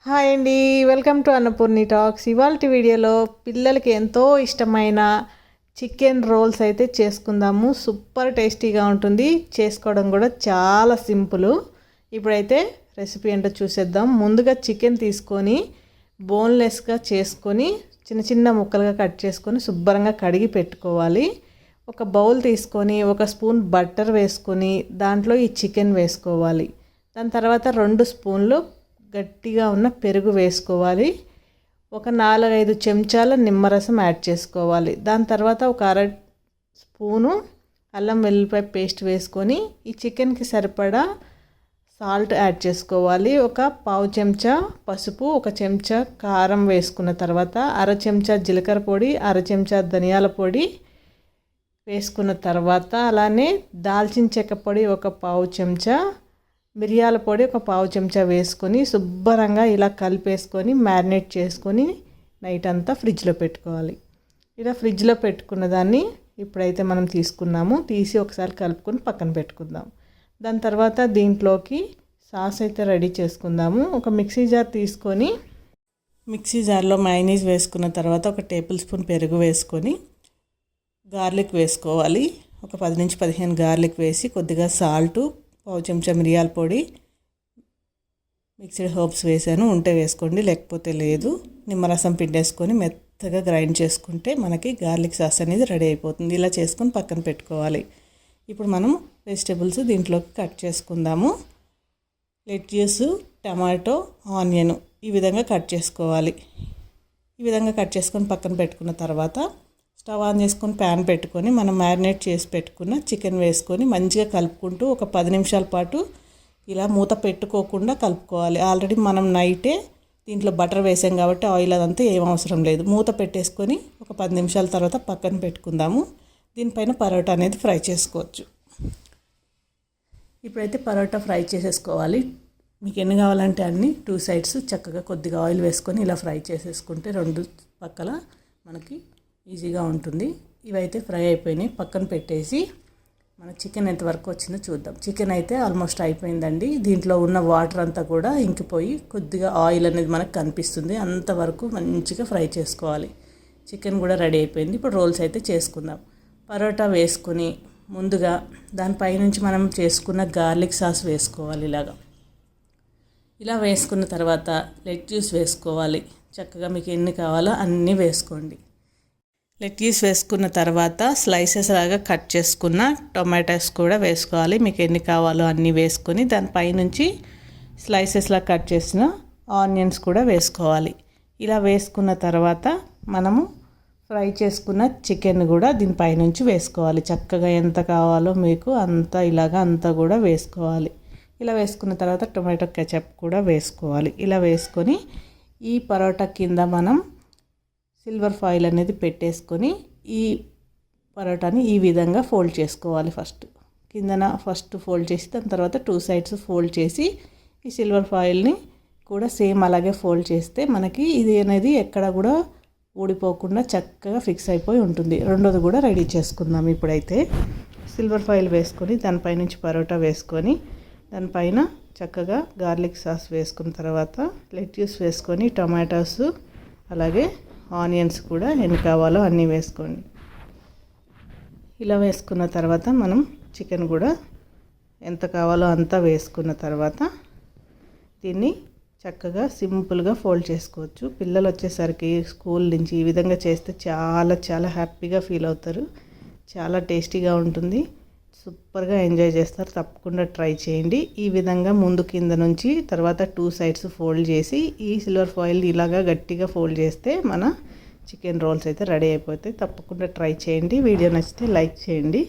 Hi అండి, welcome to Annapurni talks. ఇవాల్టి వీడియోలో పిల్లలకి ఎంతో ఇష్టమైన చికెన్ రోల్స్ అయితే చేసుకుందాము. సూపర్ టేస్టీగా ఉంటుంది, చేసుకోవడం కూడా చాలా సింపుల్. ఇప్పుడైతే రెసిపీ ఏంటో చూసేద్దాం. ముందుగా చికెన్ తీసుకొని బోన్లెస్గా చేసుకొని చిన్న చిన్న ముక్కలుగా కట్ చేసుకొని శుభ్రంగా కడిగి పెట్టుకోవాలి. ఒక బౌల్ తీసుకొని ఒక స్పూన్ బటర్ వేసుకొని దాంట్లో ఈ చికెన్ వేసుకోవాలి. దాని తర్వాత 2 స్పూన్లు గట్టిగా ఉన్న పెరుగు వేసుకోవాలి. ఒక 4-5 చెంచాల నిమ్మరసం యాడ్ చేసుకోవాలి. దాని తర్వాత ఒక అర స్పూను అల్లం వెల్లుల్లిపాయ పేస్ట్ వేసుకొని ఈ చికెన్కి సరిపడా సాల్ట్ యాడ్ చేసుకోవాలి. ఒక పావు చెంచా పసుపు, ఒక చెంచా కారం వేసుకున్న తర్వాత అర చెంచా జీలకర్ర పొడి, అర చెంచా ధనియాల పొడి వేసుకున్న తర్వాత అలానే దాల్చిన చెక్క పొడి ఒక పావు చెంచా, మిరియాల పొడి ఒక పావు చెంచా వేసుకొని శుభ్రంగా ఇలా కలిపేసుకొని మ్యారినేట్ చేసుకొని నైట్ అంతా ఫ్రిడ్జ్లో పెట్టుకోవాలి. ఇలా ఫ్రిడ్జ్లో పెట్టుకున్న దాన్ని ఇప్పుడైతే మనం తీసి ఒకసారి కలుపుకొని పక్కన పెట్టుకుందాం. దాని తర్వాత దీంట్లోకి సాస్ అయితే రెడీ చేసుకుందాము. ఒక మిక్సీ జార్ తీసుకొని మిక్సీ జార్లో మైనీస్ వేసుకున్న తర్వాత ఒక టేబుల్ స్పూన్ పెరుగు వేసుకొని గార్లిక్ వేసుకోవాలి. ఒక 10-15 గార్లిక్ వేసి కొద్దిగా సాల్టు, పావు చెంచా మిరియాల పొడి, మిక్స్డ్ హర్బ్స్ వేసాను, ఉంటే వేసుకోండి లేకపోతే లేదు. నిమ్మరసం పిండేసుకొని మెత్తగా గ్రైండ్ చేసుకుంటే మనకి గార్లిక్ సాస్ అనేది రెడీ అయిపోతుంది. ఇలా చేసుకొని పక్కన పెట్టుకోవాలి. ఇప్పుడు మనం వెజిటేబుల్స్ దీంట్లోకి కట్ చేసుకుందాము. లెట్యూస్, టమాటో, ఆనియన్ ఈ విధంగా కట్ చేసుకోవాలి. ఈ విధంగా కట్ చేసుకొని పక్కన పెట్టుకున్న తర్వాత స్టవ్ ఆన్ చేసుకొని ప్యాన్ పెట్టుకొని మనం మ్యారినేట్ చేసి పెట్టుకున్న చికెన్ వేసుకొని మంచిగా కలుపుకుంటూ ఒక 10 నిమిషాల పాటు ఇలా మూత పెట్టుకోకుండా కలుపుకోవాలి. ఆల్రెడీ మనం నైటే దీంట్లో బటర్ వేసాం కాబట్టి ఆయిల్ అదంతా ఏం అవసరం లేదు. మూత పెట్టేసుకొని ఒక 10 నిమిషాల తర్వాత పక్కన పెట్టుకుందాము. దీనిపైన పరోటా అనేది ఫ్రై చేసుకోవచ్చు. ఇప్పుడైతే పరోటా ఫ్రై చేసేసుకోవాలి. మీకు ఎన్ని కావాలంటే అన్ని 2 సైడ్స్ చక్కగా కొద్దిగా ఆయిల్ వేసుకొని ఇలా ఫ్రై చేసేసుకుంటే 2 పక్కల మనకి ఈజీగా ఉంటుంది. ఇవైతే ఫ్రై అయిపోయినాయి, పక్కన పెట్టేసి మన చికెన్ ఎంతవరకు వచ్చిందో చూద్దాం. చికెన్ అయితే ఆల్మోస్ట్ అయిపోయిందండి. దీంట్లో ఉన్న వాటర్ అంతా కూడా ఇంకిపోయి కొద్దిగా ఆయిల్ అనేది మనకు కనిపిస్తుంది. అంతవరకు మంచిగా ఫ్రై చేసుకోవాలి. చికెన్ కూడా రెడీ అయిపోయింది. ఇప్పుడు రోల్స్ అయితే చేసుకుందాం. పరోటా వేసుకుని ముందుగా దానిపైనుంచి మనం చేసుకున్న గార్లిక్ సాస్ వేసుకోవాలి. ఇలా వేసుకున్న తర్వాత లెట్యూస్ వేసుకోవాలి. చక్కగా మీకు ఎన్ని కావాలో అన్నీ వేసుకోండి. లెట్యూస్ వేసుకున్న తర్వాత స్లైసెస్ లాగా కట్ చేసుకున్న టొమాటోస్ కూడా వేసుకోవాలి. మీకు ఎన్ని కావాలో అన్నీ వేసుకొని దానిపైనుంచి స్లైసెస్లా కట్ చేసిన ఆనియన్స్ కూడా వేసుకోవాలి. ఇలా వేసుకున్న తర్వాత మనము ఫ్రై చేసుకున్న చికెన్ కూడా దీనిపైనుంచి వేసుకోవాలి. చక్కగా ఎంత కావాలో మీకు అంతా కూడా వేసుకోవాలి. ఇలా వేసుకున్న తర్వాత టొమాటో కెచప్ కూడా వేసుకోవాలి. ఇలా వేసుకొని ఈ పరోటా కింద మనం సిల్వర్ ఫాయిల్ అనేది పెట్టేసుకొని ఈ పరోటాని ఈ విధంగా ఫోల్డ్ చేసుకోవాలి. కిందన ఫోల్డ్ చేసి దాని తర్వాత 2 సైడ్స్ ఫోల్డ్ చేసి ఈ సిల్వర్ ఫాయిల్ని కూడా సేమ్ అలాగే ఫోల్డ్ చేస్తే మనకి ఇది అనేది ఎక్కడ కూడా ఊడిపోకుండా చక్కగా ఫిక్స్ అయిపోయి ఉంటుంది. రెండోది కూడా రెడీ చేసుకుందాం. ఇప్పుడైతే సిల్వర్ ఫాయిల్ వేసుకొని దానిపైనుంచి పరోటా వేసుకొని దానిపైన చక్కగా గార్లిక్ సాస్ వేసుకున్న తర్వాత లెట్యూస్ వేసుకొని టొమాటోస్ అలాగే ఆనియన్స్ కూడా ఎన్ని కావాలో అన్నీ వేసుకోండి. ఇలా వేసుకున్న తర్వాత మనం చికెన్ కూడా ఎంత కావాలో అంతా వేసుకున్న తర్వాత దీన్ని చక్కగా సింపుల్గా ఫోల్డ్ చేసుకోవచ్చు. పిల్లలు వచ్చేసరికి స్కూల్ నుంచి ఈ విధంగా చేస్తే చాలా చాలా హ్యాపీగా ఫీల్ అవుతారు. చాలా టేస్టీగా ఉంటుంది. సూపర్గా ఎంజాయ్ చేస్తారు. తప్పకుండా ట్రై చేయండి. ఈ విధంగా ముందు కింద నుంచి తర్వాత 2 సైడ్స్ ఫోల్డ్ చేసి ఈ సిల్వర్ ఫాయిల్ ఇలాగా గట్టిగా ఫోల్డ్ చేస్తే మన చికెన్ రోల్స్ అయితే రెడీ అయిపోతాయి. తప్పకుండా ట్రై చేయండి. వీడియో నచ్చితే లైక్ చేయండి.